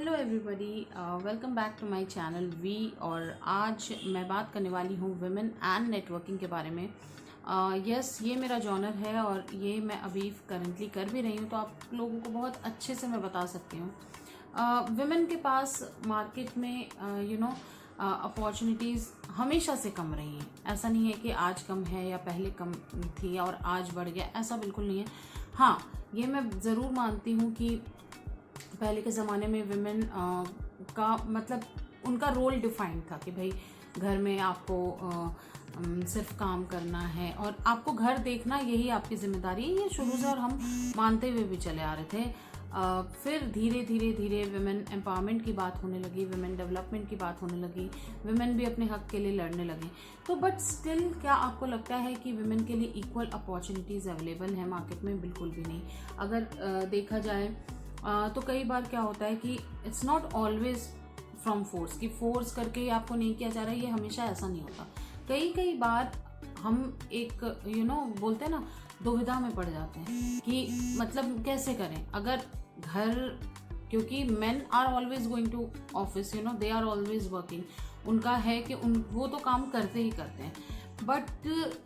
Hello everybody, welcome back to my channel we. और आज मैं बात करने वाली हूँ वुमेन एंड नेटवर्किंग के बारे में। यस, ये मेरा जॉनर है और ये मैं अभी करंटली कर भी रही हूँ, तो आप लोगों को बहुत अच्छे से मैं बता सकती हूँ। वुमेन के पास मार्केट में अपॉर्चुनिटीज़ हमेशा से कम रही हैं। ऐसा नहीं है कि आज कम है या पहले कम थी और आज बढ़ गया, ऐसा बिल्कुल नहीं है। हाँ, ये मैं ज़रूर मानती हूँ कि पहले के ज़माने में विमेन का मतलब उनका रोल डिफाइंड था कि भाई घर में आपको सिर्फ काम करना है और आपको घर देखना, यही आपकी जिम्मेदारी है। ये शुरू से और हम मानते हुए भी चले आ रहे थे। फिर धीरे धीरे धीरे विमेन एम्पावरमेंट की बात होने लगी, विमेन डेवलपमेंट की बात होने लगी, विमेन भी अपने हक के लिए लड़ने लगे। तो बट स्टिल क्या आपको लगता है कि विमेन के लिए इक्वल अपॉर्चुनिटीज़ अवेलेबल है मार्केट में? बिल्कुल भी नहीं। अगर देखा जाए तो कई बार क्या होता है कि it's not always from force, कि फोर्स करके ही आपको नहीं किया जा रहा है, ये हमेशा ऐसा नहीं होता। कई बार हम एक बोलते हैं ना, दुविधा में पड़ जाते हैं कि मतलब कैसे करें। अगर घर, क्योंकि men are always going to office, they are always working, उनका है कि वो तो काम करते ही करते हैं। बट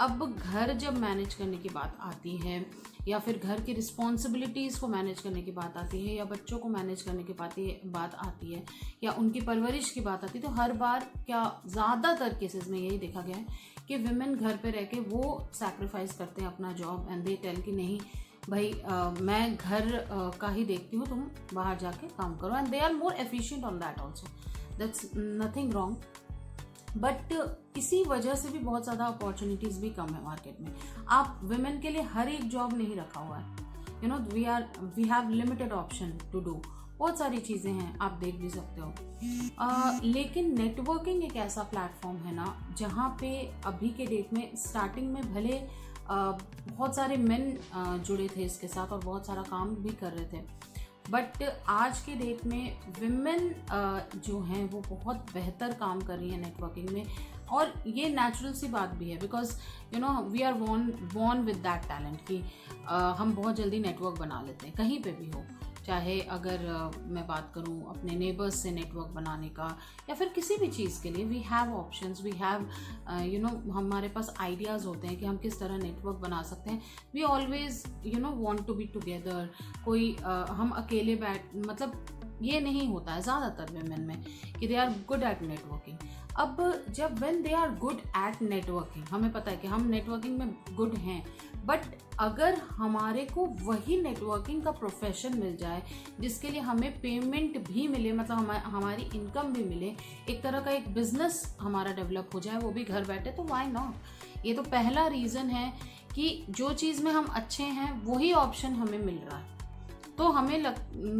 अब घर जब मैनेज करने की बात आती है, या फिर घर की रिस्पॉन्सिबिलिटीज़ को मैनेज करने की बात आती है, या बच्चों को मैनेज करने की बात आती है, या उनकी परवरिश की बात आती है, तो हर बार क्या ज़्यादातर केसेस में यही देखा गया है कि विमेन घर पे रह के वो सैक्रिफाइस करते हैं अपना जॉब, एंड दे टेल कि नहीं भाई मैं घर का ही देखती हूँ, तुम बाहर जाके काम करो, and they are more efficient on that also. That's nothing wrong. But इसी वजह से भी बहुत ज़्यादा अपॉर्चुनिटीज़ भी कम है मार्केट में। आप विमेन के लिए हर एक जॉब नहीं रखा हुआ है। We have limited option to do. बहुत सारी चीज़ें हैं, आप देख भी सकते हो। लेकिन नेटवर्किंग एक ऐसा प्लेटफॉर्म है ना, जहाँ पे अभी के डेट में स्टार्टिंग में भले बहुत सारे मेन जुड़े थे इसके साथ और बहुत सारा काम भी कर रहे थे, बट आज के डेट में विमेन जो हैं वो बहुत बेहतर काम कर रही हैं नेटवर्किंग में। और ये नेचुरल सी बात भी है, because we are born with that talent कि हम बहुत जल्दी नेटवर्क बना लेते हैं, कहीं पे भी हो। चाहे अगर मैं बात करूं अपने नेबर्स से नेटवर्क बनाने का, या फिर किसी भी चीज़ के लिए we have options, we have हमारे पास आइडियाज़ होते हैं कि हम किस तरह नेटवर्क बना सकते हैं। We always want to be together. कोई हम अकेले मतलब ये नहीं होता है ज़्यादातर वुमेन में कि they are good at networking. अब जब when they are good at networking, हमें पता है कि हम नेटवर्किंग में गुड हैं, बट अगर हमारे को वही नेटवर्किंग का प्रोफेशन मिल जाए जिसके लिए हमें पेमेंट भी मिले, मतलब हमारी इनकम भी मिले, एक तरह का एक बिजनेस हमारा डेवलप हो जाए, वो भी घर बैठे, तो व्हाई नॉट। ये तो पहला रीज़न है कि जो चीज़ में हम अच्छे हैं वही ऑप्शन हमें मिल रहा है। तो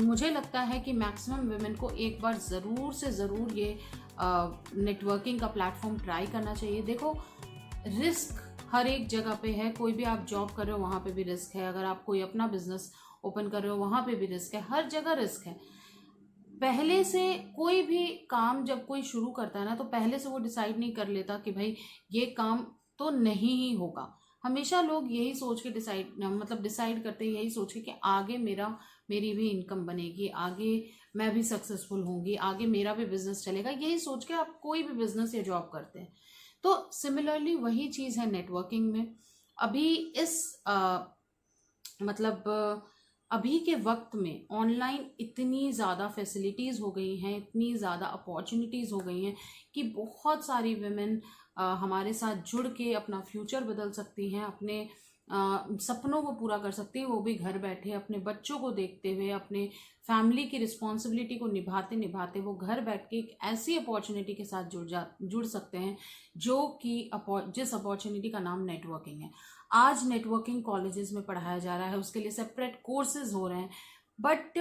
मुझे लगता है कि मैक्सिमम वुमेन को एक बार ज़रूर से ज़रूर ये नेटवर्किंग का प्लेटफॉर्म ट्राई करना चाहिए। देखो, रिस्क हर एक जगह पे है। कोई भी आप जॉब कर रहे हो वहाँ पे भी रिस्क है, अगर आप कोई अपना बिजनेस ओपन कर रहे हो वहाँ पे भी रिस्क है, हर जगह रिस्क है। पहले से कोई भी काम जब कोई शुरू करता है ना, तो पहले से वो डिसाइड नहीं कर लेता कि भाई ये काम तो नहीं ही होगा। हमेशा लोग यही सोच के डिसाइड करते हैं, यही सोच के कि आगे मेरी भी इनकम बनेगी, आगे मैं भी सक्सेसफुल होंगी, आगे मेरा भी बिजनेस चलेगा, यही सोच के आप कोई भी बिजनेस या जॉब करते हैं। तो सिमिलरली वही चीज़ है नेटवर्किंग में। अभी इस अभी के वक्त में ऑनलाइन इतनी ज़्यादा फैसिलिटीज़ हो गई हैं, इतनी ज़्यादा अपॉर्चुनिटीज़ हो गई हैं कि बहुत सारी वुमेन हमारे साथ जुड़ के अपना फ्यूचर बदल सकती हैं, अपने सपनों को पूरा कर सकती है, वो भी घर बैठे, अपने बच्चों को देखते हुए, अपने फैमिली की रिस्पॉन्सिबिलिटी को निभाते निभाते वो घर बैठ के एक ऐसी अपॉर्चुनिटी के साथ जुड़ सकते हैं जो कि जिस अपॉर्चुनिटी का नाम नेटवर्किंग है। आज नेटवर्किंग कॉलेजेस में पढ़ाया जा रहा है, उसके लिए सेपरेट कोर्सेज हो रहे हैं। बट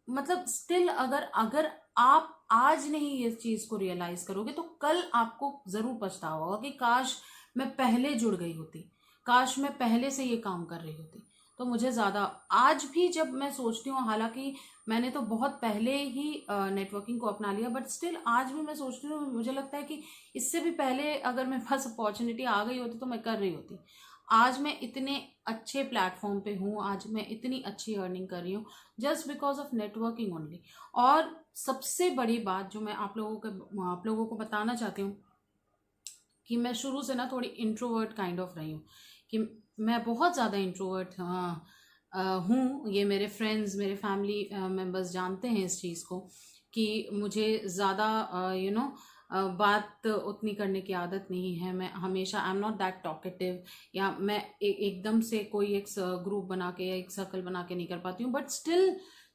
मतलब स्टिल अगर आप आज नहीं ये चीज़ को रियलाइज करोगे तो कल आपको ज़रूर पछतावा होगा कि काश मैं पहले जुड़ गई होती, काश मैं पहले से ये काम कर रही होती। तो मुझे ज़्यादा आज भी जब मैं सोचती हूँ, हालांकि मैंने तो बहुत पहले ही नेटवर्किंग को अपना लिया, बट स्टिल आज भी मैं सोचती हूँ, मुझे लगता है कि इससे भी पहले अगर मेरे पास अपॉर्चुनिटी आ गई होती तो मैं कर रही होती। आज मैं इतने अच्छे प्लेटफॉर्म पे हूँ, आज मैं इतनी अच्छी अर्निंग कर रही हूँ just because of networking only. और सबसे बड़ी बात जो मैं आप लोगों को बताना चाहती हूँ कि मैं शुरू से ना थोड़ी इंट्रोवर्ट काइंड ऑफ रही हूँ, कि मैं बहुत ज़्यादा इंट्रोवर्ट हूँ। ये मेरे फ्रेंड्स, मेरे फैमिली मेम्बर्स जानते हैं इस चीज़ को, कि मुझे ज़्यादा बात उतनी करने की आदत नहीं है। मैं हमेशा I am not that talkative, या मैं एकदम से कोई एक ग्रुप बना के या एक सर्कल बना के नहीं कर पाती हूँ। बट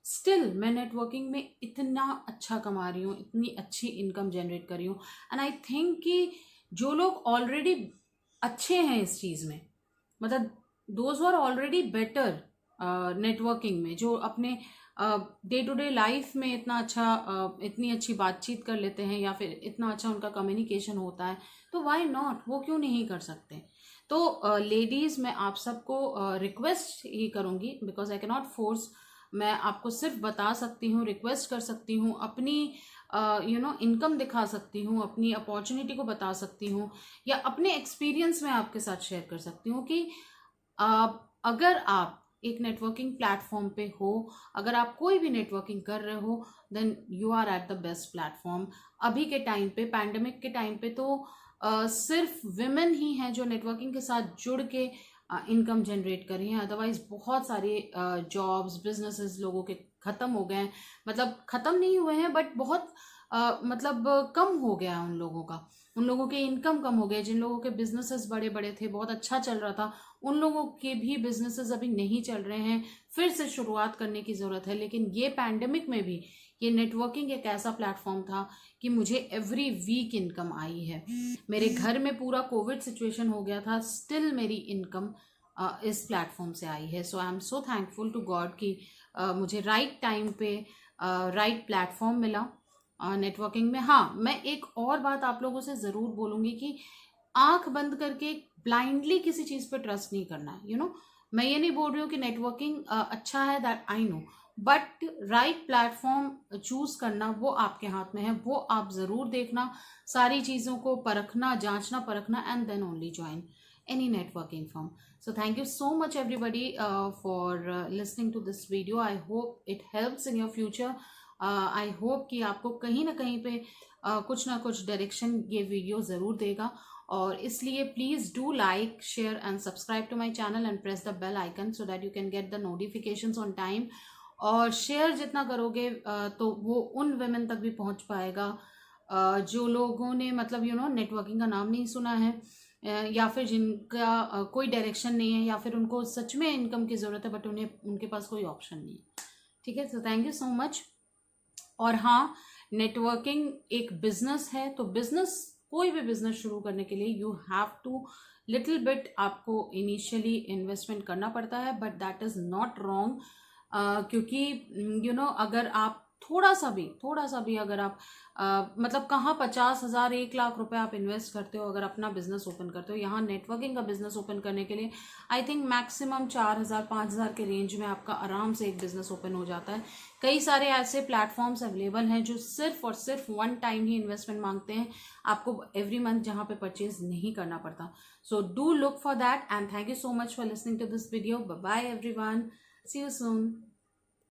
स्टिल मैं नेटवर्किंग में इतना अच्छा कमा रही हूँ, इतनी अच्छी इनकम जनरेट कर रही हूँ। एंड आई थिंक कि जो लोग ऑलरेडी अच्छे हैं इस चीज़ में, मतलब those are already better networking में, जो अपने डे टू डे लाइफ में इतना अच्छा इतनी अच्छी बातचीत कर लेते हैं, या फिर इतना अच्छा उनका कम्युनिकेशन होता है, तो वाई नॉट, वो क्यों नहीं कर सकते। तो लेडीज़ मैं आप सबको रिक्वेस्ट ही करूँगी, because I can not force, मैं आपको सिर्फ बता सकती हूँ, रिक्वेस्ट कर सकती हूँ, अपनी इनकम दिखा सकती हूँ, अपनी अपॉर्चुनिटी को बता सकती हूँ, या अपने एक्सपीरियंस में आपके साथ शेयर कर सकती हूँ कि अगर आप एक नेटवर्किंग प्लेटफॉर्म पे हो, अगर आप कोई भी नेटवर्किंग कर रहे हो, then you are at the best platform. अभी के टाइम पे, पैंडमिक के टाइम पे, तो सिर्फ विमेन ही हैं जो नेटवर्किंग के साथ जुड़ के इनकम जनरेट कर रही हैं। अदरवाइज बहुत सारे जॉब्स, बिजनेसेस लोगों के ख़त्म हो गए हैं, मतलब ख़त्म नहीं हुए हैं, बट बहुत मतलब कम हो गया है उन लोगों के इनकम कम हो गए। जिन लोगों के बिजनेसेस बड़े बड़े थे, बहुत अच्छा चल रहा था, उन लोगों के भी बिजनेसेस अभी नहीं चल रहे हैं, फिर से शुरुआत करने की ज़रूरत है। लेकिन ये पैंडेमिक में भी ये नेटवर्किंग एक ऐसा प्लेटफॉर्म था कि मुझे एवरी वीक इनकम आई है। मेरे घर में पूरा कोविड सिचुएशन हो गया था, स्टिल मेरी इनकम इस प्लेटफॉर्म से आई है। So I am so thankful to God कि मुझे राइट टाइम पे राइट प्लेटफॉर्म मिला नेटवर्किंग में। हाँ, मैं एक और बात आप लोगों से ज़रूर बोलूँगी कि आंख बंद करके ब्लाइंडली किसी चीज़ पे ट्रस्ट नहीं करना है। मैं ये नहीं बोल रही हूँ कि नेटवर्किंग अच्छा है, that I know, but right platform choose करना वो आपके हाथ में है। वो आप ज़रूर देखना, सारी चीज़ों को परखना, जांचना परखना, and then only join any networking firm. So thank you so much everybody for listening to this video. I hope it helps in your future. I hope कि आपको कहीं ना कहीं पे कुछ ना कुछ डायरेक्शन ये वीडियो ज़रूर देगा, और इसलिए please do like, share and subscribe to my channel and press the bell icon so that you can get the notifications on time. और शेयर जितना करोगे तो वो उन वेमेन तक भी पहुंच पाएगा जो लोगों ने मतलब नेटवर्किंग का नाम नहीं सुना है, या फिर जिनका कोई डायरेक्शन नहीं है, या फिर उनको सच में इनकम की ज़रूरत है बट उनके पास कोई ऑप्शन नहीं है। ठीक है, so thank you so much. और हाँ, नेटवर्किंग एक बिजनेस है, तो कोई भी बिजनेस शुरू करने के लिए you have to little bit, आपको इनिशियली इन्वेस्टमेंट करना पड़ता है, but that is not wrong. क्योंकि अगर आप थोड़ा सा भी अगर आप मतलब कहाँ 50,000 1 लाख रुपए आप इन्वेस्ट करते हो अगर अपना बिजनेस ओपन करते हो, यहाँ नेटवर्किंग का बिजनेस ओपन करने के लिए आई थिंक मैक्सिमम 4,000 5,000 के रेंज में आपका आराम से एक बिजनेस ओपन हो जाता है। कई सारे ऐसे प्लेटफॉर्म्स अवेलेबल हैं जो सिर्फ और सिर्फ वन टाइम ही इन्वेस्टमेंट मांगते हैं, आपको एवरी मंथ जहाँ पे परचेज नहीं करना पड़ता। So do look for that, and thank you so much for listening to this video. Bye bye everyone, see you soon.